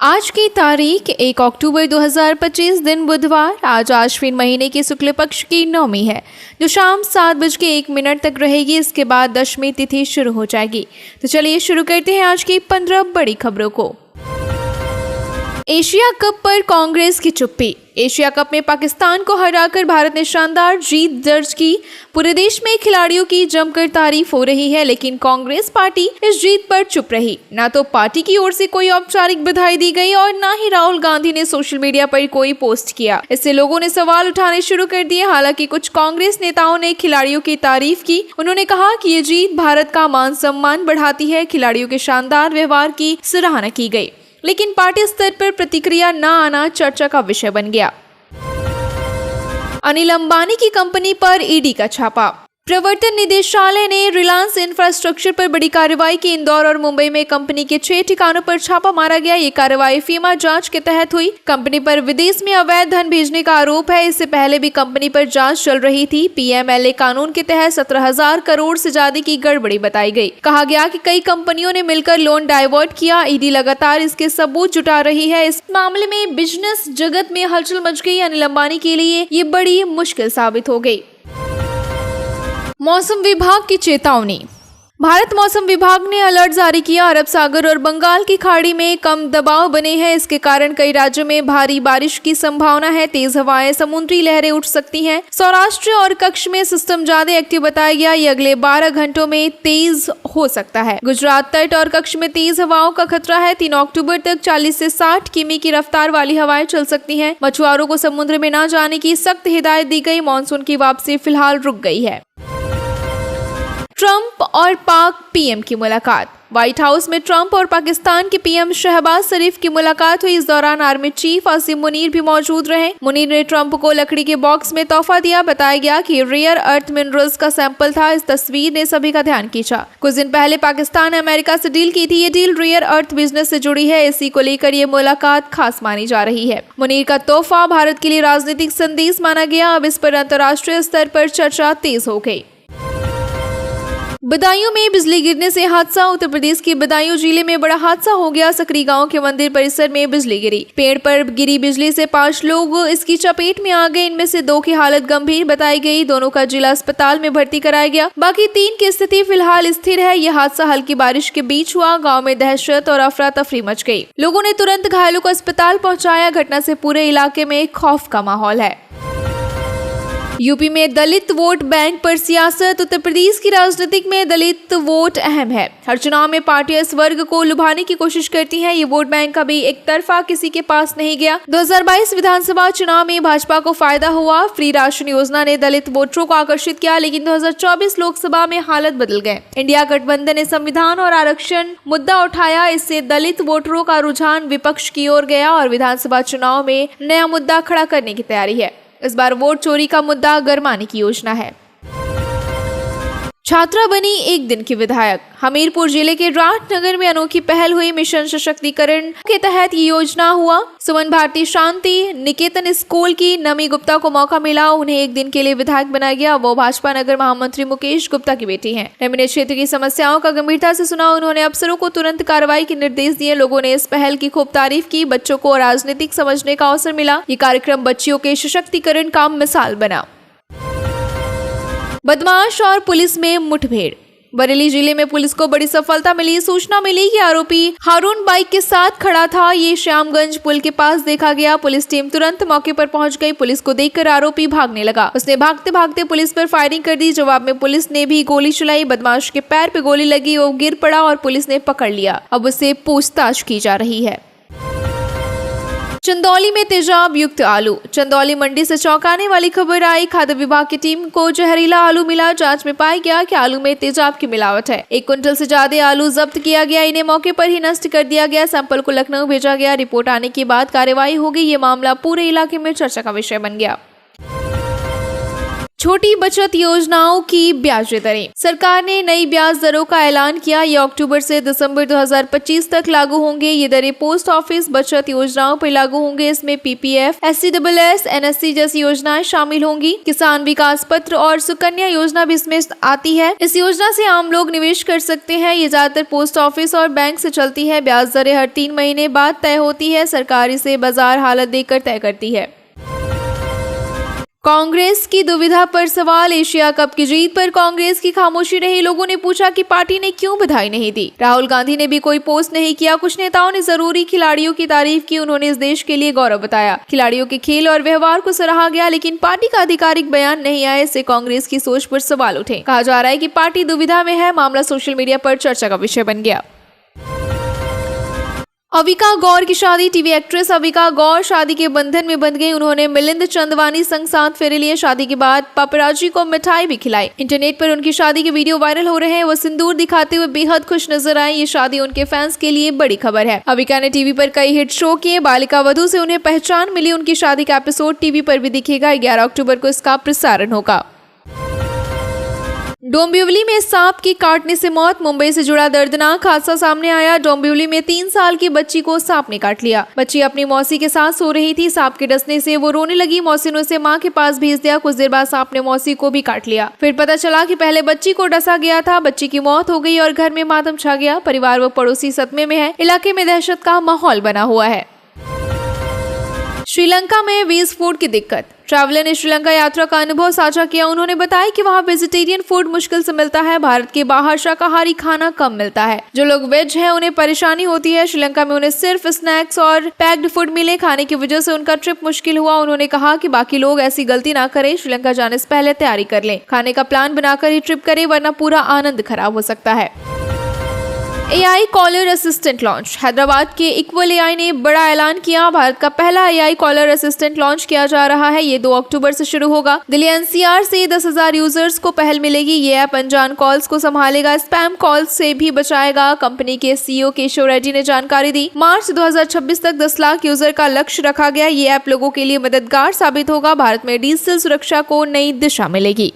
आज की तारीख 1 अक्टूबर 2025 दिन बुधवार। आज आश्विन महीने के शुक्ल पक्ष की नवमी है जो शाम 7:01 तक रहेगी। इसके बाद दशमी तिथि शुरू हो जाएगी। तो चलिए शुरू करते हैं आज की 15 बड़ी खबरों को। एशिया कप पर कांग्रेस की चुप्पी। एशिया कप में पाकिस्तान को हराकर भारत ने शानदार जीत दर्ज की। पूरे देश में खिलाड़ियों की जमकर तारीफ हो रही है, लेकिन कांग्रेस पार्टी इस जीत पर चुप रही। ना तो पार्टी की ओर से कोई औपचारिक बधाई दी गई और ना ही राहुल गांधी ने सोशल मीडिया पर कोई पोस्ट किया। इससे लोगों ने सवाल उठाने शुरू कर दिए। हालांकि कुछ कांग्रेस नेताओं ने खिलाड़ियों की तारीफ की। उन्होंने कहा कि ये जीत भारत का मान सम्मान बढ़ाती है। खिलाड़ियों के शानदार व्यवहार की सराहना की गई, लेकिन पार्टी स्तर पर प्रतिक्रिया न आना चर्चा का विषय बन गया। अनिल अंबानी की कंपनी पर ईडी का छापा। प्रवर्तन निदेशालय ने रिलायंस इंफ्रास्ट्रक्चर पर बड़ी कार्रवाई की। इंदौर और मुंबई में कंपनी के 6 ठिकानों पर छापा मारा गया। ये कार्रवाई फीमा जांच के तहत हुई। कंपनी पर विदेश में अवैध धन भेजने का आरोप है। इससे पहले भी कंपनी पर जांच चल रही थी। पीएमएलए कानून के तहत 17,000 करोड़ से ज्यादा की गड़बड़ी बताई गई। कहा गया कि कई कंपनियों ने मिलकर लोन डाइवर्ट किया। ईडी लगातार इसके सबूत जुटा रही है। इस मामले में बिजनेस जगत में हलचल मच गई। अनिल अंबानी के लिए ये बड़ी मुश्किल साबित हो गई। मौसम विभाग की चेतावनी। भारत मौसम विभाग ने अलर्ट जारी किया। अरब सागर और बंगाल की खाड़ी में कम दबाव बने हैं। इसके कारण कई राज्यों में भारी बारिश की संभावना है। तेज हवाएं, समुद्री लहरें उठ सकती हैं। सौराष्ट्र और कच्छ में सिस्टम ज्यादा एक्टिव बताया गया। ये अगले 12 घंटों में तेज हो सकता है। गुजरात तट और कच्छ में तेज हवाओं का खतरा है। 3 अक्टूबर तक 40 से 60 किमी की रफ्तार वाली हवाएं चल सकती हैं। मछुआरों को समुद्र में न जाने की सख्त हिदायत दी गई। मानसून की वापसी फिलहाल रुक गई है। ट्रंप और पाक पीएम की मुलाकात। व्हाइट हाउस में ट्रंप और पाकिस्तान के पीएम शहबाज शरीफ की मुलाकात हुई। इस दौरान आर्मी चीफ आसिम मुनीर भी मौजूद रहे। मुनीर ने ट्रंप को लकड़ी के बॉक्स में तोहफा दिया। बताया गया कि रेयर अर्थ मिनरल्स का सैंपल था। इस तस्वीर ने सभी का ध्यान खींचा। कुछ दिन पहले पाकिस्तान ने अमेरिका से डील की थी। ये डील रेयर अर्थ बिजनेस से जुड़ी है। इसी को लेकर ये मुलाकात खास मानी जा रही है। मुनीर का तोहफा भारत के लिए राजनीतिक संदेश माना गया। अब इस पर अंतर्राष्ट्रीय स्तर पर चर्चा तेज हो गई। बदायूं में बिजली गिरने से हादसा। उत्तर प्रदेश के बदायूं जिले में बड़ा हादसा हो गया। सकरी गांव के मंदिर परिसर में बिजली गिरी। पेड़ पर गिरी बिजली से 5 लोग इसकी चपेट में आ गए। इनमें से 2 की हालत गंभीर बताई गई। दोनों का जिला अस्पताल में भर्ती कराया गया। बाकी 3 की स्थिति फिलहाल स्थिर है। यह हादसा हल्की बारिश के बीच हुआ। गाँव में दहशत और अफरा तफरी मच गई। लोगों ने तुरंत घायलों को अस्पताल पहुँचाया। घटना से पूरे इलाके में खौफ का माहौल है। यूपी में दलित वोट बैंक पर सियासत। उत्तर प्रदेश की राजनीतिक में दलित वोट अहम है। हर चुनाव में पार्टियां इस वर्ग को लुभाने की कोशिश करती हैं। ये वोट बैंक कभी एक तरफा किसी के पास नहीं गया। 2022 विधानसभा चुनाव में भाजपा को फायदा हुआ। फ्री राशन योजना ने दलित वोटरों को आकर्षित किया, लेकिन 2024 लोकसभा में हालत बदल गए। इंडिया गठबंधन ने संविधान और आरक्षण मुद्दा उठाया। इससे दलित वोटरों का रुझान विपक्ष की ओर गया और विधानसभा चुनाव में नया मुद्दा खड़ा करने की तैयारी है। इस बार वोट चोरी का मुद्दा गरमाने की योजना है। छात्रा बनी 1 दिन की विधायक। हमीरपुर जिले के राठनगर में अनोखी पहल हुई। मिशन सशक्तिकरण के तहत ये योजना हुआ। सुमन भारती शांति निकेतन स्कूल की नमी गुप्ता को मौका मिला। उन्हें 1 दिन के लिए विधायक बनाया गया। वो भाजपा नगर महामंत्री मुकेश गुप्ता की बेटी हैं। नमी क्षेत्र की समस्याओं का गंभीरता से सुना। उन्होंने अफसरों को तुरंत कार्रवाई के निर्देश दिए। लोगों ने इस पहल की खूब तारीफ की। बच्चों को राजनीतिक समझने का अवसर मिला। ये कार्यक्रम बच्चियों के सशक्तिकरण का मिसाल बना। बदमाश और पुलिस में मुठभेड़। बरेली जिले में पुलिस को बड़ी सफलता मिली। सूचना मिली कि आरोपी हारून बाइक के साथ खड़ा था। ये श्यामगंज पुल के पास देखा गया। पुलिस टीम तुरंत मौके पर पहुंच गई। पुलिस को देखकर आरोपी भागने लगा। उसने भागते भागते पुलिस पर फायरिंग कर दी। जवाब में पुलिस ने भी गोली चलाई। बदमाश के पैर पे गोली लगी। वो गिर पड़ा और पुलिस ने पकड़ लिया। अब उससे पूछताछ की जा रही है। चंदौली में तेजाब युक्त आलू। चंदौली मंडी से चौंकाने वाली खबर आई। खाद्य विभाग की टीम को जहरीला आलू मिला। जांच में पाया गया कि आलू में तेजाब की मिलावट है। 1 क्विंटल से ज्यादा आलू जब्त किया गया। इन्हें मौके पर ही नष्ट कर दिया गया। सैंपल को लखनऊ भेजा गया। रिपोर्ट आने के बाद कार्रवाई होगी। ये मामला पूरे इलाके में चर्चा का विषय बन गया। छोटी बचत योजनाओं की ब्याज दरें। सरकार ने नई ब्याज दरों का ऐलान किया। ये अक्टूबर से दिसंबर 2025 तक लागू होंगे। ये दरें पोस्ट ऑफिस बचत योजनाओं पर लागू होंगे। इसमें पीपीएफ, SCSS, NSC जैसी योजनाएं शामिल होंगी। किसान विकास पत्र और सुकन्या योजना भी इसमें आती है। इस योजना से आम लोग निवेश कर सकते हैं। ये ज्यादातर पोस्ट ऑफिस और बैंक से चलती है। ब्याज दरें हर 3 महीने बाद तय होती है। सरकार इसे बाजार हालत देखकर तय करती है। कांग्रेस की दुविधा पर सवाल। एशिया कप की जीत पर कांग्रेस की खामोशी रही। लोगों ने पूछा कि पार्टी ने क्यों बधाई नहीं दी। राहुल गांधी ने भी कोई पोस्ट नहीं किया। कुछ नेताओं ने जरूरी खिलाड़ियों की तारीफ की। उन्होंने इस देश के लिए गौरव बताया। खिलाड़ियों के खेल और व्यवहार को सराहा गया, लेकिन पार्टी का आधिकारिक बयान नहीं आया। इससे कांग्रेस की सोच पर सवाल उठे। कहा जा रहा है कि पार्टी दुविधा में है। मामला सोशल मीडिया पर चर्चा का विषय बन गया। अविका गौर की शादी। टीवी एक्ट्रेस अविका गौर शादी के बंधन में बंध गई। उन्होंने मिलिंद चंदवानी संग साथ फेरे लिए। शादी के बाद पापराजी को मिठाई भी खिलाई। इंटरनेट पर उनकी शादी के वीडियो वायरल हो रहे हैं। वो सिंदूर दिखाते हुए बेहद खुश नजर आई। ये शादी उनके फैंस के लिए बड़ी खबर है। अविका ने टीवी पर कई हिट शो किए। बालिका वधू से उन्हें पहचान मिली। उनकी शादी का एपिसोड टीवी पर भी दिखेगा। 11 अक्टूबर को इसका प्रसारण होगा। डोंबिवली में सांप की काटने से मौत। मुंबई से जुड़ा दर्दनाक हादसा सामने आया। डोंबिवली में 3 साल की बच्ची को सांप ने काट लिया। बच्ची अपनी मौसी के साथ सो रही थी। सांप के डसने से वो रोने लगी। मौसी ने उसे मां के पास भेज दिया। कुछ देर बाद सांप ने मौसी को भी काट लिया। फिर पता चला कि पहले बच्ची को डसा गया था। बच्ची की मौत हो गई और घर में मातम छा गया। परिवार व पड़ोसी सदमे में है। इलाके में दहशत का माहौल बना हुआ है। श्रीलंका में वेज फूड की दिक्कत। ट्रैवलर ने श्रीलंका यात्रा का अनुभव साझा किया। उन्होंने बताया कि वहाँ वेजिटेरियन फूड मुश्किल से मिलता है। भारत के बाहर शाकाहारी खाना कम मिलता है। जो लोग वेज हैं उन्हें परेशानी होती है। श्रीलंका में उन्हें सिर्फ स्नैक्स और पैक्ड फूड मिले। खाने की वजह से उनका ट्रिप मुश्किल हुआ। उन्होंने कहा कि बाकी लोग ऐसी गलती ना करें। श्रीलंका जाने से पहले तैयारी कर लें। खाने का प्लान बनाकर ही ट्रिप करें, वरना पूरा आनंद खराब हो सकता है। AI caller assistant launch. Hyderabad के इक्वल AI ने बड़ा ऐलान किया। भारत का पहला AI कॉलर असिस्टेंट लॉन्च किया जा रहा है। ये 2 अक्टूबर से शुरू होगा। दिल्ली NCR से 10,000 यूजर्स को पहल मिलेगी। ये ऐप अनजान कॉल्स को संभालेगा, स्पैम कॉल्स से भी बचाएगा। कंपनी के CEO केशव रेड्डी ने जानकारी दी। मार्च 2026 तक 10 लाख यूजर का लक्ष्य रखा गया। ये ऐप लोगों के लिए मददगार साबित होगा। भारत में डिजिटल सुरक्षा को नई दिशा मिलेगी।